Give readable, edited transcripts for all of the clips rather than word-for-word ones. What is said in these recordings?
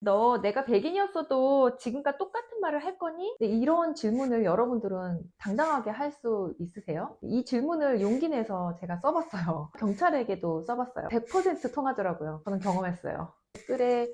너 내가 백인이었어도 지금과 똑같은 말을 할 거니? 네, 이런 질문을 여러분들은 당당하게 할 수 있으세요? 이 질문을 용기 내서 제가 써봤어요. 경찰에게도 써봤어요. 100% 통하더라고요. 저는 경험했어요. 댓글에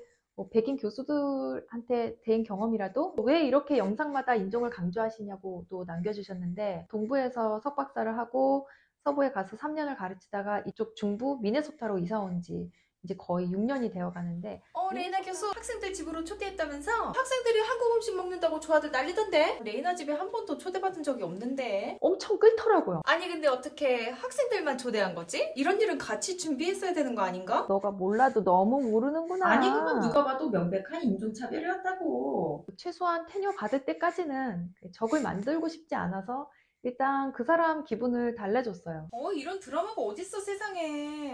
백인 교수들한테 대인 경험이라도 왜 이렇게 영상마다 인종을 강조하시냐고 또 남겨주셨는데, 동부에서 석박사를 하고 서부에 가서 3년을 가르치다가 이쪽 중부 미네소타로 이사 온 지 이제 거의 6년이 되어 가는데, 레이나 교수 학생들 집으로 초대했다면서? 학생들이 한국 음식 먹는다고 좋아들 난리던데? 레이나 집에 한 번도 초대받은 적이 없는데. 엄청 끓더라고요. 아니 근데 어떻게 학생들만 초대한 거지? 이런 일은 같이 준비했어야 되는 거 아닌가? 너가 몰라도 너무 모르는구나. 아니 그건 누가 봐도 명백한 인종차별이었다고. 최소한 테니어 받을 때까지는 적을 만들고 싶지 않아서 일단 그 사람 기분을 달래줬어요. 이런 드라마가 어딨어 세상에.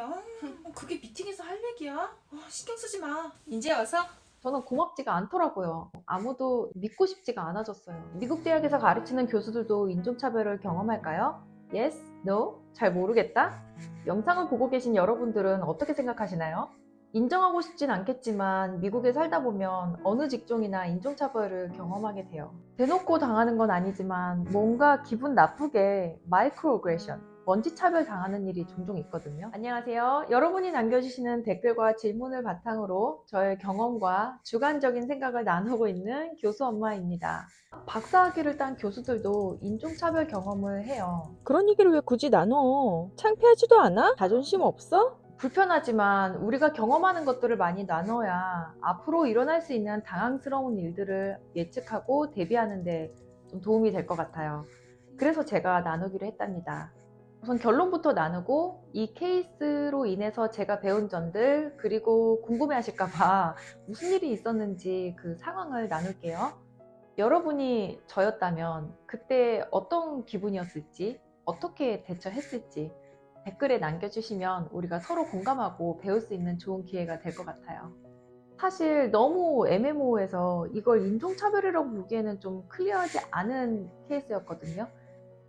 그게 미팅에서 할 얘기야? 신경 쓰지 마. 이제 와서? 저는 고맙지가 않더라고요. 아무도 믿고 싶지가 않아졌어요. 미국 대학에서 가르치는 교수들도 인종차별을 경험할까요? Yes? No? 잘 모르겠다? 영상을 보고 계신 여러분들은 어떻게 생각하시나요? 인정하고 싶진 않겠지만 미국에 살다 보면 어느 직종이나 인종차별을 경험하게 돼요. 대놓고 당하는 건 아니지만 뭔가 기분 나쁘게 마이크로어그레션, 먼지차별 당하는 일이 종종 있거든요. 안녕하세요. 여러분이 남겨주시는 댓글과 질문을 바탕으로 저의 경험과 주관적인 생각을 나누고 있는 교수 엄마입니다. 박사학위를 딴 교수들도 인종차별 경험을 해요. 그런 얘기를 왜 굳이 나눠? 창피하지도 않아? 자존심 없어? 불편하지만 우리가 경험하는 것들을 많이 나눠야 앞으로 일어날 수 있는 당황스러운 일들을 예측하고 대비하는 데 좀 도움이 될 것 같아요. 그래서 제가 나누기로 했답니다. 우선 결론부터 나누고 이 케이스로 인해서 제가 배운 점들, 그리고 궁금해 하실까봐 무슨 일이 있었는지 그 상황을 나눌게요. 여러분이 저였다면 그때 어떤 기분이었을지, 어떻게 대처했을지 댓글에 남겨주시면 우리가 서로 공감하고 배울 수 있는 좋은 기회가 될 것 같아요. 사실 너무 애매모호해서 이걸 인종차별이라고 보기에는 좀 클리어하지 않은 케이스였거든요.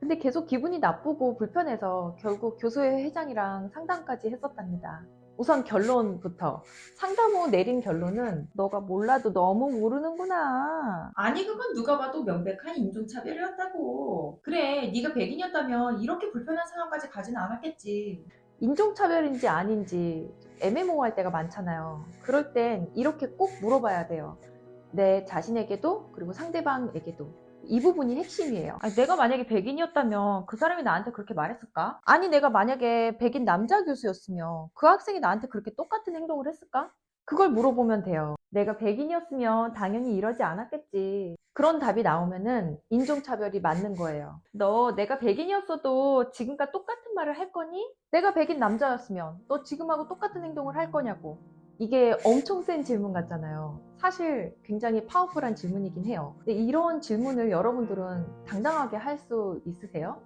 근데 계속 기분이 나쁘고 불편해서 결국 교수회 회장이랑 상담까지 했었답니다. 우선 결론부터. 상담 후 내린 결론은 너가 몰라도 너무 모르는구나. 아니 그건 누가 봐도 명백한 인종차별이었다고. 그래 네가 백인이었다면 이렇게 불편한 상황까지 가지는 않았겠지. 인종차별인지 아닌지 애매모호할 때가 많잖아요. 그럴 땐 이렇게 꼭 물어봐야 돼요. 내 자신에게도 그리고 상대방에게도. 이 부분이 핵심이에요. 아니, 내가 만약에 백인이었다면 그 사람이 나한테 그렇게 말했을까? 아니, 내가 만약에 백인 남자 교수였으면 그 학생이 나한테 그렇게 똑같은 행동을 했을까? 그걸 물어보면 돼요. 내가 백인이었으면 당연히 이러지 않았겠지. 그런 답이 나오면은 인종차별이 맞는 거예요. 너 내가 백인이었어도 지금과 똑같은 말을 할 거니? 내가 백인 남자였으면 너 지금하고 똑같은 행동을 할 거냐고. 이게 엄청 센 질문 같잖아요. 사실 굉장히 파워풀한 질문이긴 해요. 근데 이런 질문을 여러분들은 당당하게 할 수 있으세요?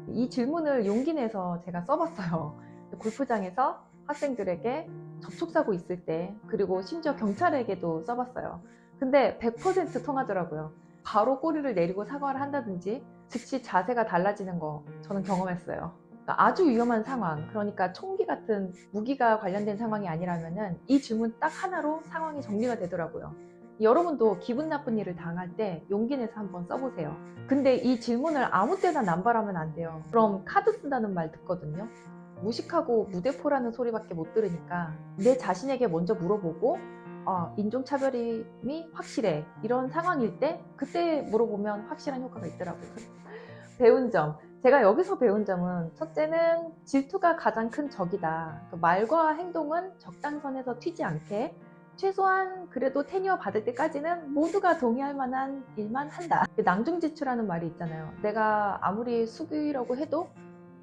이 질문을 용기 내서 제가 써봤어요. 골프장에서 학생들에게 접촉사고 있을 때, 그리고 심지어 경찰에게도 써봤어요. 근데 100% 통하더라고요. 바로 꼬리를 내리고 사과를 한다든지 즉시 자세가 달라지는 거 저는 경험했어요. 그러니까 아주 위험한 상황, 그러니까 총기 같은 무기가 관련된 상황이 아니라면은 이 질문 딱 하나로 상황이 정리가 되더라고요. 여러분도 기분 나쁜 일을 당할 때 용기 내서 한번 써보세요. 근데 이 질문을 아무 때나 남발하면 안 돼요. 그럼 카드 쓴다는 말 듣거든요. 무식하고 무대포라는 소리밖에 못 들으니까 내 자신에게 먼저 물어보고, 인종차별임이 확실해, 이런 상황일 때 그때 물어보면 확실한 효과가 있더라고요. 배운 점, 제가 여기서 배운 점은, 첫째는 질투가 가장 큰 적이다. 말과 행동은 적당선에서 튀지 않게 최소한 그래도 테니어 받을 때까지는 모두가 동의할 만한 일만 한다. 낭중지추라는 말이 있잖아요. 내가 아무리 수기라고 해도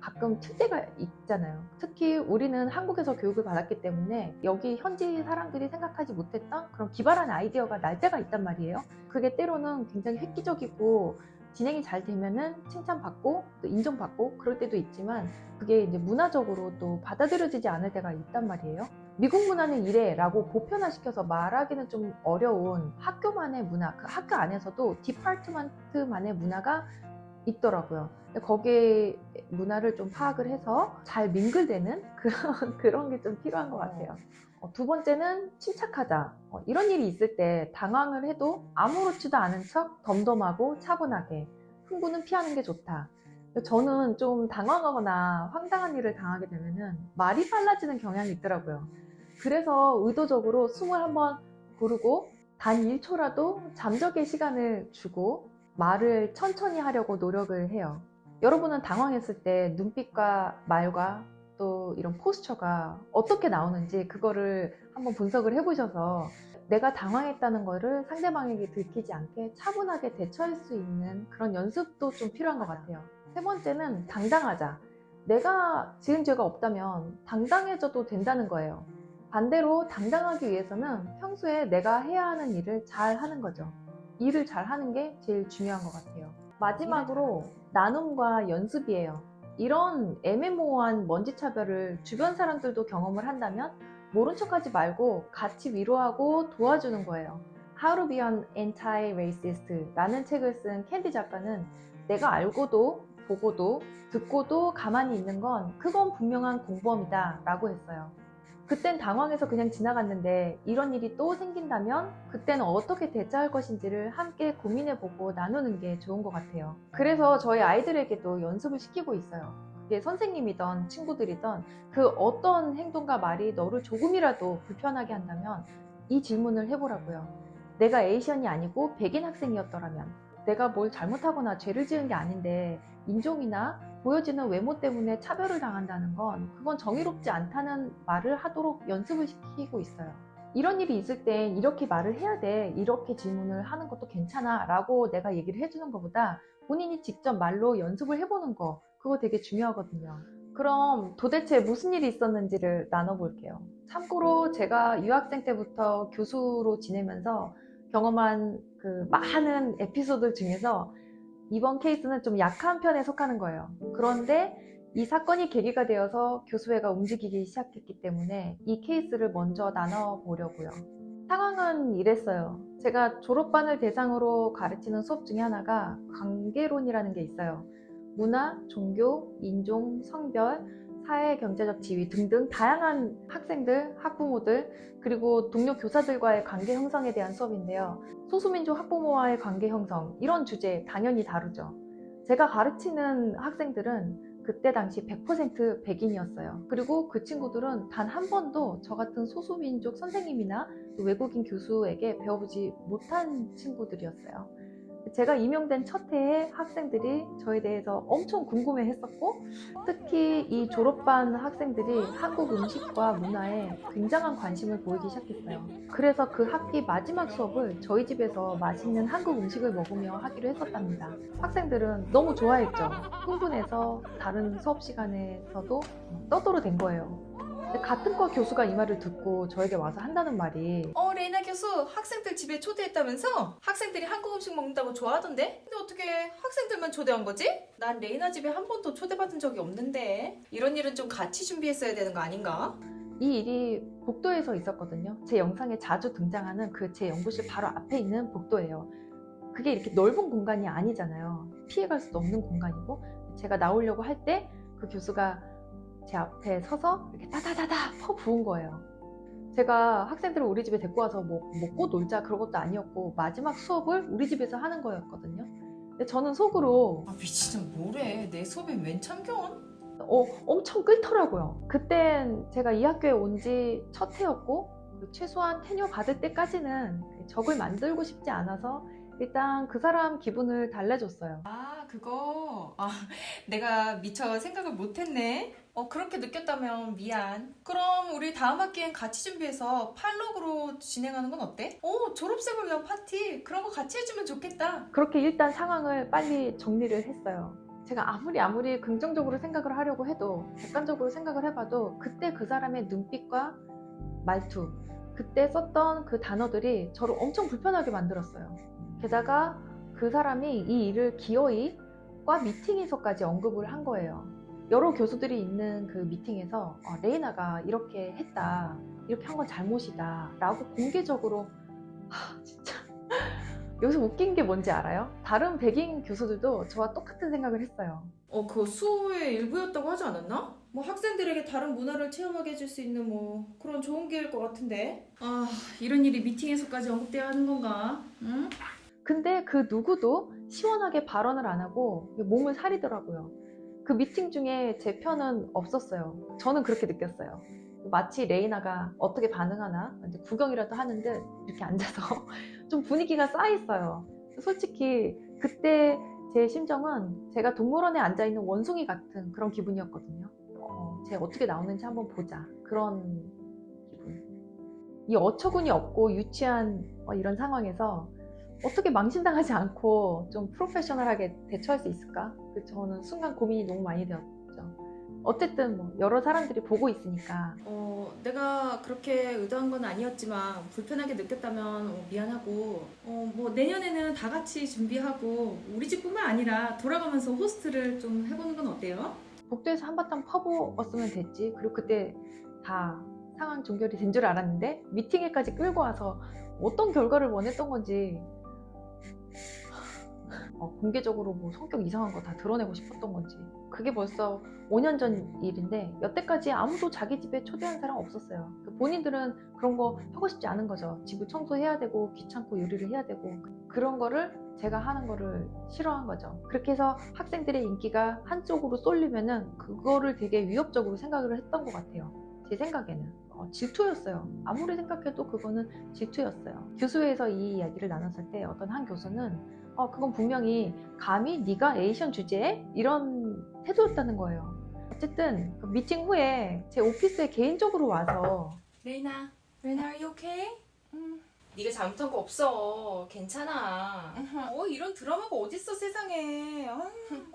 가끔 튈 때가 있잖아요. 특히 우리는 한국에서 교육을 받았기 때문에 여기 현지 사람들이 생각하지 못했던 그런 기발한 아이디어가 날 때가 있단 말이에요. 그게 때로는 굉장히 획기적이고 진행이 잘 되면은 칭찬받고 또 인정받고 그럴 때도 있지만, 그게 이제 문화적으로 또 받아들여지지 않을 때가 있단 말이에요. 미국 문화는 이래라고 보편화시켜서 말하기는 좀 어려운 학교만의 문화, 그 학교 안에서도 디파트먼트만의 문화가 있더라고요. 거기에 문화를 좀 파악을 해서 잘 민글되는 그런 게 좀 필요한 것 같아요. 두 번째는 침착하자. 이런 일이 있을 때 당황을 해도 아무렇지도 않은 척 덤덤하고 차분하게, 흥분은 피하는 게 좋다. 저는 좀 당황하거나 황당한 일을 당하게 되면은 말이 빨라지는 경향이 있더라고요. 그래서 의도적으로 숨을 한번 고르고 단 1초라도 잠적의 시간을 주고 말을 천천히 하려고 노력을 해요. 여러분은 당황했을 때 눈빛과 말과 또 이런 포스처가 어떻게 나오는지 그거를 한번 분석을 해보셔서 내가 당황했다는 거를 상대방에게 들키지 않게 차분하게 대처할 수 있는 그런 연습도 좀 필요한 것 같아요. 세 번째는 당당하자. 내가 지은 죄가 없다면 당당해져도 된다는 거예요. 반대로 당당하기 위해서는 평소에 내가 해야 하는 일을 잘 하는 거죠. 일을 잘 하는 게 제일 중요한 것 같아요. 마지막으로 나눔과 연습이에요. 이런 애매모호한 먼지 차별을 주변 사람들도 경험을 한다면 모른 척하지 말고 같이 위로하고 도와주는 거예요. How to be an Anti-Racist 라는 책을 쓴 캔디 작가는 내가 알고도 보고도 듣고도 가만히 있는 건 그건 분명한 공범이다 라고 했어요. 그땐 당황해서 그냥 지나갔는데 이런 일이 또 생긴다면 그때는 어떻게 대처할 것인지를 함께 고민해보고 나누는 게 좋은 것 같아요. 그래서 저희 아이들에게도 연습을 시키고 있어요. 그게 선생님이던 친구들이던 그 어떤 행동과 말이 너를 조금이라도 불편하게 한다면 이 질문을 해보라고요. 내가 에이션이 아니고 백인 학생이었더라면, 내가 뭘 잘못하거나 죄를 지은 게 아닌데 인종이나 보여지는 외모 때문에 차별을 당한다는 건 그건 정의롭지 않다는 말을 하도록 연습을 시키고 있어요. 이런 일이 있을 땐 이렇게 말을 해야 돼, 이렇게 질문을 하는 것도 괜찮아 라고 내가 얘기를 해주는 것보다 본인이 직접 말로 연습을 해보는 거, 그거 되게 중요하거든요. 그럼 도대체 무슨 일이 있었는지를 나눠볼게요. 참고로 제가 유학생 때부터 교수로 지내면서 경험한 그 많은 에피소드 중에서 이번 케이스는 좀 약한 편에 속하는 거예요. 그런데 이 사건이 계기가 되어서 교수회가 움직이기 시작했기 때문에 이 케이스를 먼저 나눠보려고요. 상황은 이랬어요. 제가 졸업반을 대상으로 가르치는 수업 중에 하나가 관계론이라는 게 있어요. 문화, 종교, 인종, 성별, 사회, 경제적 지위 등등 다양한 학생들, 학부모들, 그리고 동료 교사들과의 관계 형성에 대한 수업인데요. 소수민족 학부모와의 관계 형성, 이런 주제 당연히 다루죠. 제가 가르치는 학생들은 그때 당시 100% 백인이었어요. 그리고 그 친구들은 단 한 번도 저 같은 소수민족 선생님이나 또 외국인 교수에게 배워보지 못한 친구들이었어요. 제가 임용된 첫 해에 학생들이 저에 대해서 엄청 궁금해 했었고, 특히 이 졸업반 학생들이 한국 음식과 문화에 굉장한 관심을 보이기 시작했어요. 그래서 그 학기 마지막 수업을 저희 집에서 맛있는 한국 음식을 먹으며 하기로 했었답니다. 학생들은 너무 좋아했죠. 흥분해서 다른 수업 시간에서도 떠들어댄 거예요. 근데 같은 과 교수가 이 말을 듣고 저에게 와서 한다는 말이, 레이나 교수 학생들 집에 초대했다면서? 학생들이 한국 음식 먹는다고 좋아하던데? 근데 어떻게 학생들만 초대한 거지? 난 레이나 집에 한 번도 초대받은 적이 없는데. 이런 일은 좀 같이 준비했어야 되는 거 아닌가? 이 일이 복도에서 있었거든요. 제 영상에 자주 등장하는 그 제 연구실 바로 앞에 있는 복도예요. 그게 이렇게 넓은 공간이 아니잖아요. 피해갈 수도 없는 공간이고, 제가 나오려고 할 때 그 교수가 제 앞에 서서 이렇게 따다다다 퍼 부은 거예요. 제가 학생들을 우리 집에 데리고 와서 뭐 먹고 놀자 그런 것도 아니었고 마지막 수업을 우리 집에서 하는 거였거든요. 근데 저는 속으로 미친놈 뭐래, 내 수업에 웬 참견? 엄청 끓더라고요. 그땐 제가 이 학교에 온 지 첫 해였고 최소한 테뉴어 받을 때까지는 적을 만들고 싶지 않아서 일단 그 사람 기분을 달래줬어요. 그거 내가 미처 생각을 못했네. 그렇게 느꼈다면 미안. 그럼 우리 다음 학기엔 같이 준비해서 팔록으로 진행하는 건 어때? 졸업생을 위한 파티, 그런 거 같이 해주면 좋겠다. 그렇게 일단 상황을 빨리 정리를 했어요. 제가 아무리 긍정적으로 생각을 하려고 해도, 객관적으로 생각을 해봐도 그때 그 사람의 눈빛과 말투, 그때 썼던 그 단어들이 저를 엄청 불편하게 만들었어요. 게다가 그 사람이 이 일을 기어이 과 미팅에서까지 언급을 한 거예요. 여러 교수들이 있는 그 미팅에서 레이나가 이렇게 했다, 이렇게 한 건 잘못이다 라고 공개적으로. 진짜 여기서 웃긴 게 뭔지 알아요? 다른 백인 교수들도 저와 똑같은 생각을 했어요. 그거 수업의 일부였다고 하지 않았나? 뭐 학생들에게 다른 문화를 체험하게 해줄 수 있는 뭐 그런 좋은 기회일 것 같은데. 아, 이런 일이 미팅에서까지 언급돼야 하는 건가? 응? 근데 그 누구도 시원하게 발언을 안 하고 몸을 사리더라고요. 그 미팅 중에 제 편은 없었어요. 저는 그렇게 느꼈어요. 마치 레이나가 어떻게 반응하나 이제 구경이라도 하는 듯 이렇게 앉아서 좀 분위기가 쌓여있어요. 솔직히 그때 제 심정은 제가 동물원에 앉아있는 원숭이 같은 그런 기분이었거든요. 쟤 어떻게 나오는지 한번 보자. 그런 기분. 이 어처구니 없고 유치한 이런 상황에서 어떻게 망신당하지 않고 좀 프로페셔널하게 대처할 수 있을까? 저는 순간 고민이 너무 많이 되었죠. 어쨌든 뭐 여러 사람들이 보고 있으니까. 내가 그렇게 의도한 건 아니었지만 불편하게 느꼈다면 미안하고 뭐 내년에는 다 같이 준비하고 우리 집뿐만 아니라 돌아가면서 호스트를 좀 해보는 건 어때요? 복도에서 한바탕 퍼부었으면 됐지. 그리고 그때 다 상황 종결이 된 줄 알았는데 미팅에까지 끌고 와서 어떤 결과를 원했던 건지 공개적으로 뭐 성격 이상한 거 다 드러내고 싶었던 건지 그게 벌써 5년 전 일인데 여태까지 아무도 자기 집에 초대한 사람 없었어요. 본인들은 그런 거 하고 싶지 않은 거죠. 집을 청소해야 되고 귀찮고 요리를 해야 되고 그런 거를 제가 하는 거를 싫어한 거죠. 그렇게 해서 학생들의 인기가 한쪽으로 쏠리면은 그거를 되게 위협적으로 생각을 했던 것 같아요. 제 생각에는 질투였어요. 아무리 생각해도 그거는 질투였어요. 교수회에서 이 이야기를 나눴을 때 어떤 한 교수는 그건 분명히 감히 네가 에이션 주제에? 이런 태도였다는 거예요. 어쨌든 그 미팅 후에 제 오피스에 개인적으로 와서 레이나, are you okay? 네가 잘못한 거 없어. 괜찮아. 이런 드라마가 어딨어 세상에.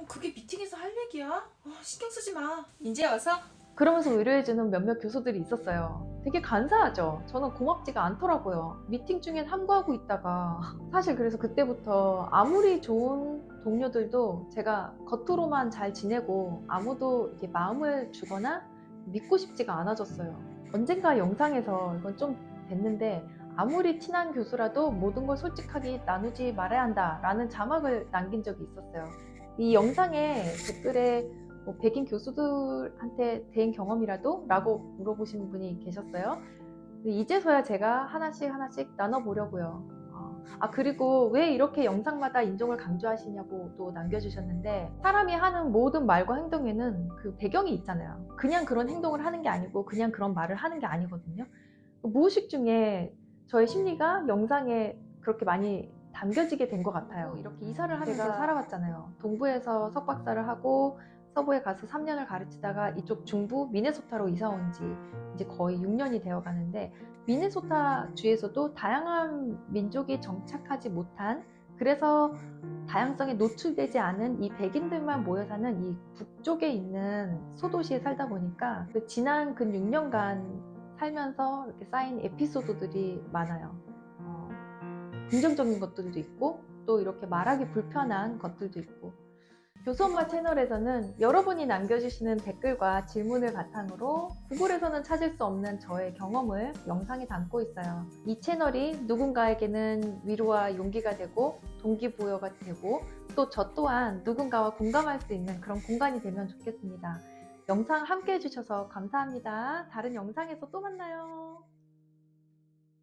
그게 미팅에서 할 얘기야? 신경 쓰지 마. 이제 와서? 그러면서 위로해주는 몇몇 교수들이 있었어요. 되게 간사하죠. 저는 고맙지가 않더라고요. 미팅 중엔 함구하고 있다가 사실 그래서 그때부터 아무리 좋은 동료들도 제가 겉으로만 잘 지내고 아무도 이렇게 마음을 주거나 믿고 싶지가 않아졌어요. 언젠가 영상에서 이건 좀 됐는데 아무리 친한 교수라도 모든 걸 솔직하게 나누지 말아야 한다라는 자막을 남긴 적이 있었어요. 이 영상에 댓글에 백인 교수들한테 대인 경험이라도? 라고 물어보신 분이 계셨어요. 이제서야 제가 하나씩 나눠보려고요. 그리고 왜 이렇게 영상마다 인종을 강조하시냐고 또 남겨주셨는데 사람이 하는 모든 말과 행동에는 그 배경이 있잖아요. 그냥 그런 행동을 하는 게 아니고 그냥 그런 말을 하는 게 아니거든요. 무의식 중에 저의 심리가 영상에 그렇게 많이 담겨지게 된 것 같아요. 이렇게 이사를 하면서 살아왔잖아요. 동부에서 석박사를 하고 서부에 가서 3년을 가르치다가 이쪽 중부 미네소타로 이사 온 지 이제 거의 6년이 되어 가는데 미네소타 주에서도 다양한 민족이 정착하지 못한 그래서 다양성에 노출되지 않은 이 백인들만 모여 사는 이 북쪽에 있는 소도시에 살다 보니까 지난 근 6년간 살면서 이렇게 쌓인 에피소드들이 많아요. 긍정적인 것들도 있고 또 이렇게 말하기 불편한 것들도 있고 교수엄마 채널에서는 여러분이 남겨주시는 댓글과 질문을 바탕으로 구글에서는 찾을 수 없는 저의 경험을 영상에 담고 있어요. 이 채널이 누군가에게는 위로와 용기가 되고 동기부여가 되고 또 저 또한 누군가와 공감할 수 있는 그런 공간이 되면 좋겠습니다. 영상 함께 해주셔서 감사합니다. 다른 영상에서 또 만나요.